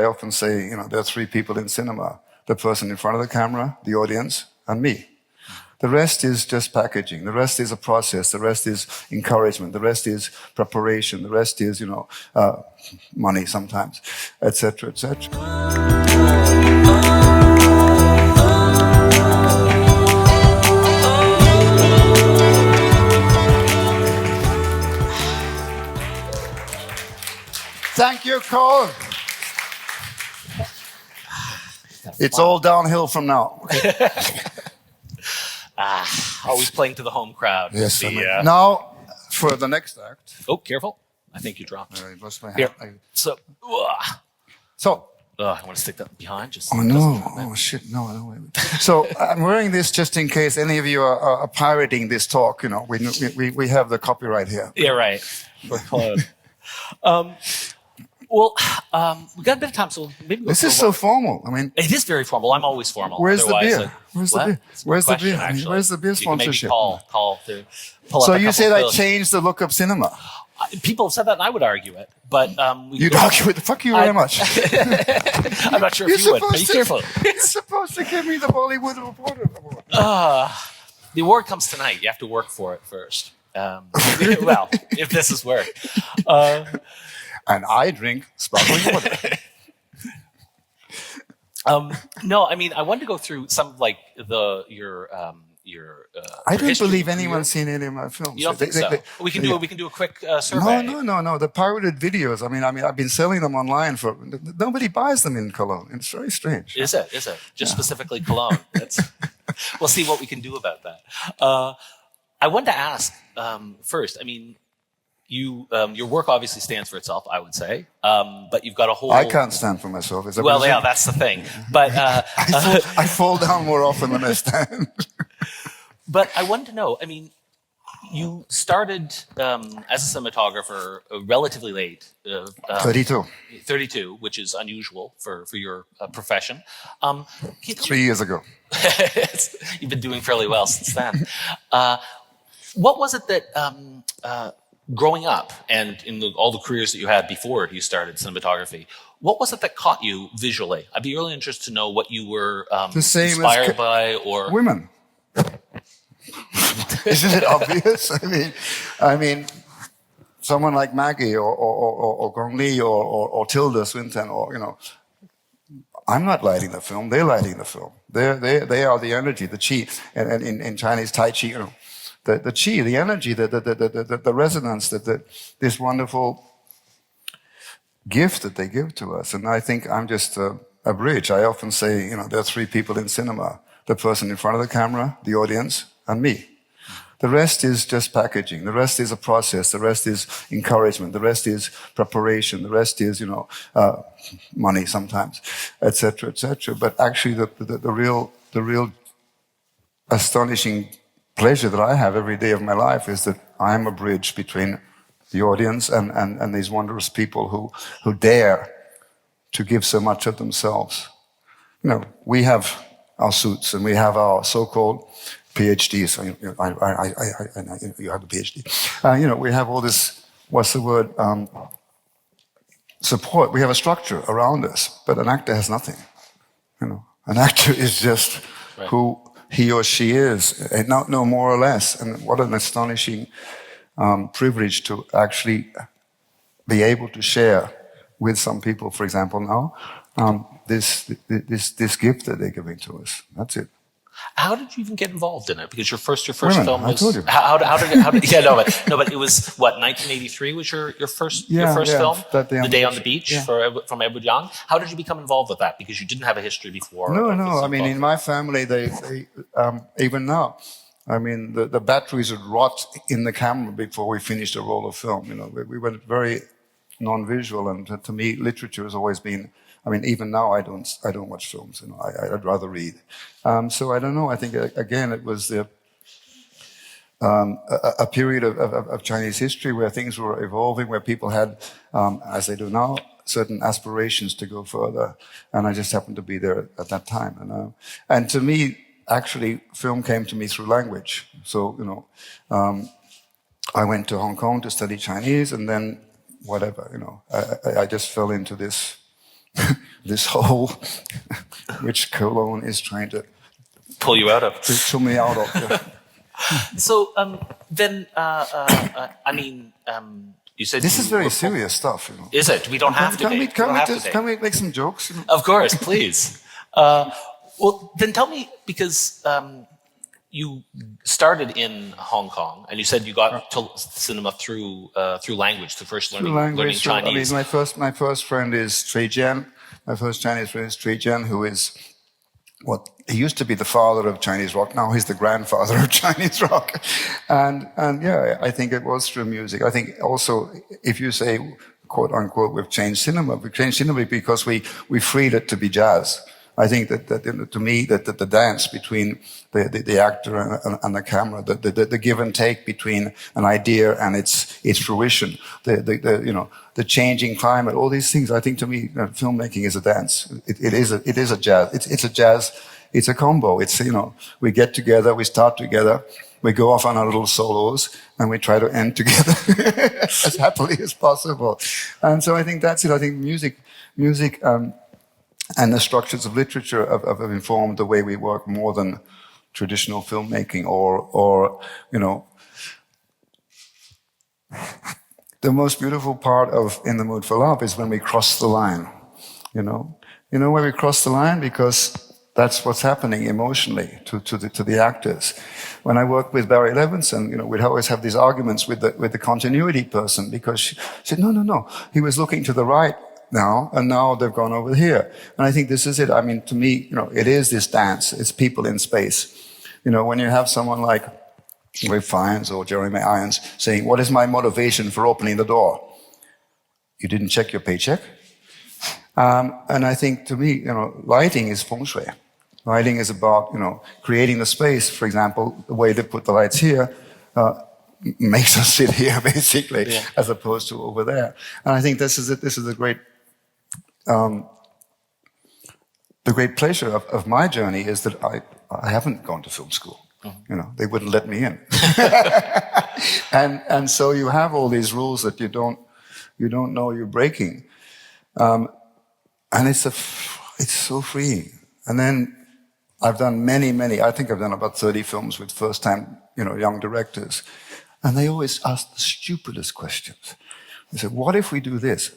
I often say, there are three people in cinema: the person in front of the camera, the audience, and me. The rest is just packaging. The rest is a process. The rest is encouragement. The rest is preparation. The rest is, money sometimes, etc., etc. Thank you, Cole. It's all downhill from now. Always playing to the home crowd. Yes. Now, for the next act. Oh, careful. I think you dropped. I lost my hand. Here. So, I want to stick that behind. Just oh, no. Oh, shit. No. So, I'm wearing this just in case any of you are pirating this talk. We have the copyright here. Yeah, right. Well, we got a bit of time, so maybe this is so formal. I mean, it is very formal. I'm always formal. Where's the beer? Like, Where's the beer? Where's the beer? I mean, where's the beer sponsorship? You can maybe call to pull so up you say that changed the look of cinema? People have said that, and I would argue it. But you'd argue it. Fuck you very much. I'm not sure if you would. Are you careful? You're supposed to give me the Bollywood Reporter award. The award comes tonight. You have to work for it first. Well, if this is work. And I drink sparkling water. No, I mean, I wanted to go through some like your. I don't believe anyone's seen any of my films. You don't think so? We can do a quick survey. No. The pirated videos. I mean, I've been selling them online for. Nobody buys them in Cologne. It's very strange. Is it? Just specifically Cologne. We'll see what we can do about that. I wanted to ask first. I mean. Your work obviously stands for itself, I would say, but you've got a whole... I can't stand for myself. Is that well, yeah, that's the thing. But I fall down more often than I stand. But I wanted to know, I mean, you started as a cinematographer relatively late. 32. 32, which is unusual for your profession. 3 years ago. You've been doing fairly well since then. What was it that... growing up and in all the careers that you had before you started cinematography, what was it that caught you visually? I'd be really interested to know what you were inspired by or... Women. Isn't it obvious? I mean, someone like Maggie or Gong Li or Tilda Swinton I'm not lighting the film, they're lighting the film. They are the energy, the chi, and in Chinese, Tai Chi, the chi, the energy, the resonance, this wonderful gift that they give to us. And I think I'm just a bridge. I often say, there are three people in cinema: the person in front of the camera, the audience, and me. The rest is just packaging. The rest is a process. The rest is encouragement. The rest is preparation. The rest is, money sometimes, etc., etc. But actually, the real astonishing pleasure that I have every day of my life is that I am a bridge between the audience and these wondrous people who dare to give so much of themselves. We have our suits and we have our so-called PhDs. You have a PhD. We have all this, what's the word, support. We have a structure around us, but an actor has nothing. An actor is just who he or she is, and no more or less. And what an astonishing privilege to actually be able to share with some people, for example, now, this gift that they're giving to us. That's it. How did you even get involved in it? Because your first Women, film was... I told you. How did yeah, but it was, what, 1983 was your first film? The Day on the Beach from Abu Dhabi. How did you become involved with that? Because you didn't have a history before. No. I mean, in my family, they even now, I mean, the batteries would rot in the camera before we finished a roll of film. We went very non-visual, and to me, literature has always been... I mean, even now I don't watch films. I'd rather read. So I don't know. I think again it was a period of Chinese history where things were evolving, where people had, as they do now, certain aspirations to go further, and I just happened to be there at that time. And to me, actually, film came to me through language. So I went to Hong Kong to study Chinese, and then whatever. I just fell into this this hole which Cologne is trying to pull you out of. pull me out of. Yeah. So then, I mean, you said This you is very were serious stuff. You know. Is it? We don't have to be. Can we make some jokes? You know? Of course, please. Well, then tell me, because you started in Hong Kong, and you said you got to cinema through language, to first learning Chinese. I mean, my first friend is Trey Jian. My first Chinese friend is Trey Jian, who is he used to be the father of Chinese rock. Now he's the grandfather of Chinese rock. And yeah, I think it was through music. I think also, if you say, quote unquote, we've changed cinema because we freed it to be jazz. I think that to me, that the dance between the actor and the camera, the give and take between an idea and its fruition, the changing climate, all these things. I think to me, filmmaking is a dance. It is a jazz. It's a jazz. It's a combo. It's we get together, we start together, we go off on our little solos, and we try to end together as happily as possible. And so I think that's it. I think music. And the structures of literature have informed the way we work more than traditional filmmaking or the most beautiful part of In the Mood for Love is when we cross the line, you know where we cross the line, because that's what's happening emotionally to the actors. When I worked with Barry Levinson, we'd always have these arguments with the continuity person, because she said, no, he was looking to the right now, and now they've gone over here. And I think this is it. I mean, to me, it is this dance. It's people in space. When you have someone like Ray Fiennes or Jeremy Irons saying, what is my motivation for opening the door? You didn't check your paycheck? And I think, to me, lighting is feng shui. Lighting is about, creating the space. For example, the way they put the lights here, makes us sit here, basically, as opposed to over there. And I think this is it. This is the great pleasure of my journey is that I haven't gone to film school. Mm-hmm. They wouldn't let me in. and so you have all these rules that you don't know you're breaking. And it's so freeing. And then I've done many, I think I've done about 30 films with first-time, young directors. And they always ask the stupidest questions. They say, what if we do this?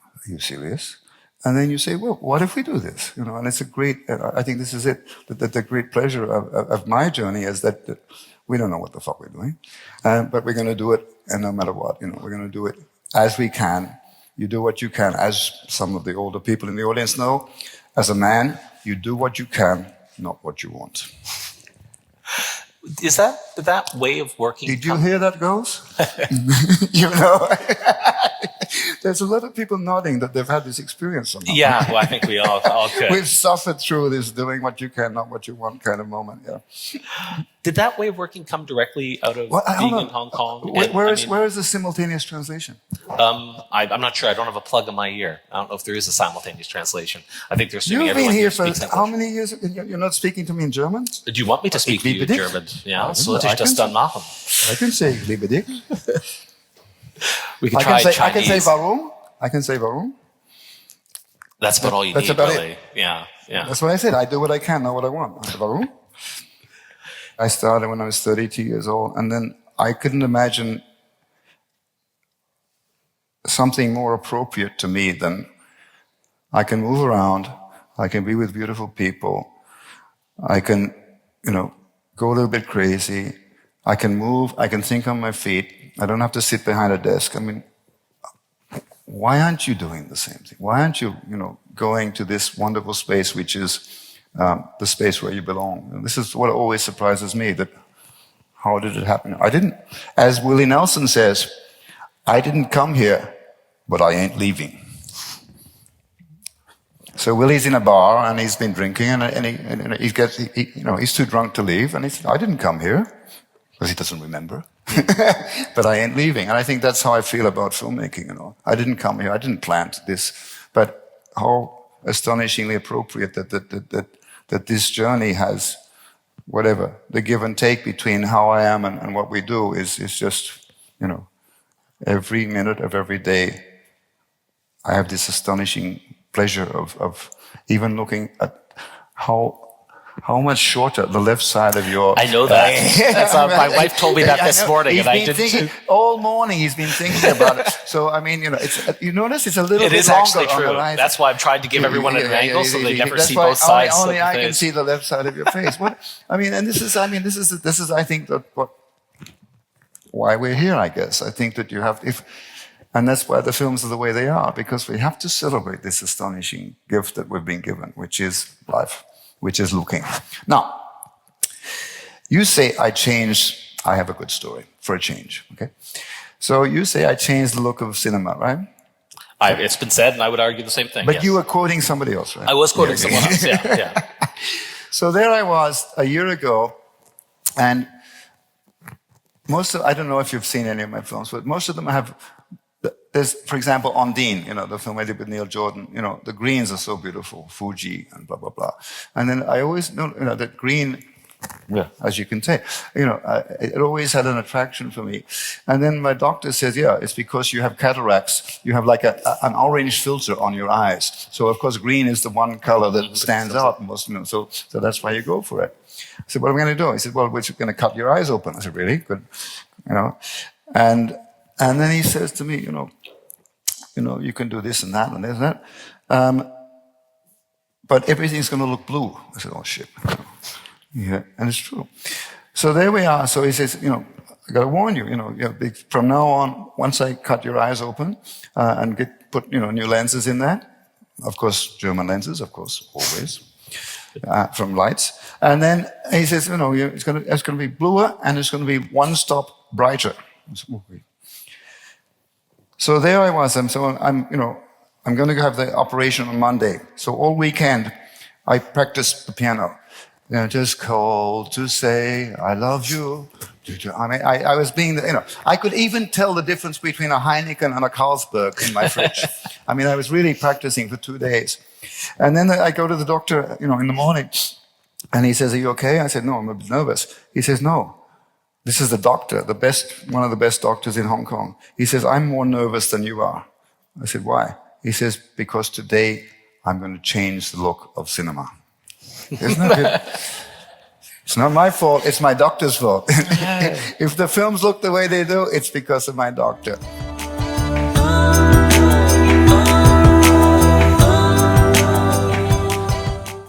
Are you serious? And then you say, well, what if we do this? And it's I think this is it. The great pleasure of my journey is that we don't know what the fuck we're doing. But we're going to do it, and no matter what, we're going to do it as we can. You do what you can. As some of the older people in the audience know, as a man, you do what you can, not what you want. Is that way of working? Did you hear that, girls? There's a lot of people nodding that they've had this experience somehow. Yeah, well, I think we all could. We've suffered through this doing what you can, not what you want kind of moment, yeah. Did that way of working come directly out of being in Hong Kong? Where is the simultaneous translation? I'm not sure. I don't have a plug in my ear. I don't know if there is a simultaneous translation. I think there's You've been here for how many years? You're not speaking to me in German? Do you want me to speak to you in German? Ja, sollte ich das dann machen? I can say liebe dich. We can try Chinese. I can say warum. I can say warum. That's about all you need, really. Yeah. That's what I said. I do what I can, not what I want. Warum? I started when I was 32 years old, and then I couldn't imagine something more appropriate to me than I can move around, I can be with beautiful people, I can, go a little bit crazy, I can move, I can think on my feet, I don't have to sit behind a desk. I mean, why aren't you doing the same thing? Why aren't you, going to this wonderful space which is the space where you belong? And this is what always surprises me, that how did it happen? I didn't, as Willie Nelson says, I didn't come here, but I ain't leaving. So Willie's in a bar and he's been drinking and he's too drunk to leave, and he said, I didn't come here, because he doesn't remember. But I ain't leaving. And I think that's how I feel about filmmaking, I didn't come here, I didn't plant this, but how astonishingly appropriate that this journey has, whatever, the give and take between how I am and what we do is just, every minute of every day, I have this astonishing pleasure of even looking at how much shorter the left side of your... I know that. That's my wife told me that this morning, and I didn't. All morning he's been thinking about it. So I mean, you notice it's a little bit longer actually on true. the right. That's why I'm trying to give everyone an angle so they never see both sides. Only of the I can face. see the left side of your face. What I mean, and this is I think that why we're here. I guess I think that you have and that's why the films are the way they are, because we have to celebrate this astonishing gift that we've been given, which is life, which is looking. Now, you say I have a good story for a change, okay? So you say I changed the look of cinema, right? It's been said, and I would argue the same thing. But yes. you were quoting somebody else, right? I was quoting someone else, yeah. So there I was a year ago, and I don't know if you've seen any of my films, but most of them have... There's, for example, Ondine, the film I did with Neil Jordan, the greens are so beautiful, Fuji and blah, blah, blah. And then I always know, that green, as you can tell, it always had an attraction for me. And then my doctor says, it's because you have cataracts. You have like an orange filter on your eyes. So, of course, green is the one color that stands out most, so that's why you go for it. I said, what am I going to do? He said, well, we're going to cut your eyes open. I said, really? Good. And then he says to me, you can do this and that and this and that. But everything's going to look blue. I said, oh, shit. Yeah, and it's true. So there we are. So he says, I got to warn you, from now on, once I cut your eyes open and put new lenses in there, of course, German lenses, of course, always, from lights. And then he says, it's going to be bluer and it's going to be one stop brighter. I said, okay. So there I was. I'm going to have the operation on Monday. So all weekend, I practiced the piano. Just called to say I love you. I mean, I was being, I could even tell the difference between a Heineken and a Carlsberg in my fridge. I mean, I was really practicing for 2 days. And then I go to the doctor, in the morning, and he says, are you okay? I said, no, I'm a bit nervous. He says, no. This is the doctor, one of the best doctors in Hong Kong. He says, I'm more nervous than you are. I said, why? He says, because today I'm going to change the look of cinema. Isn't that good? It's not my fault, it's my doctor's fault. If the films look the way they do, it's because of my doctor.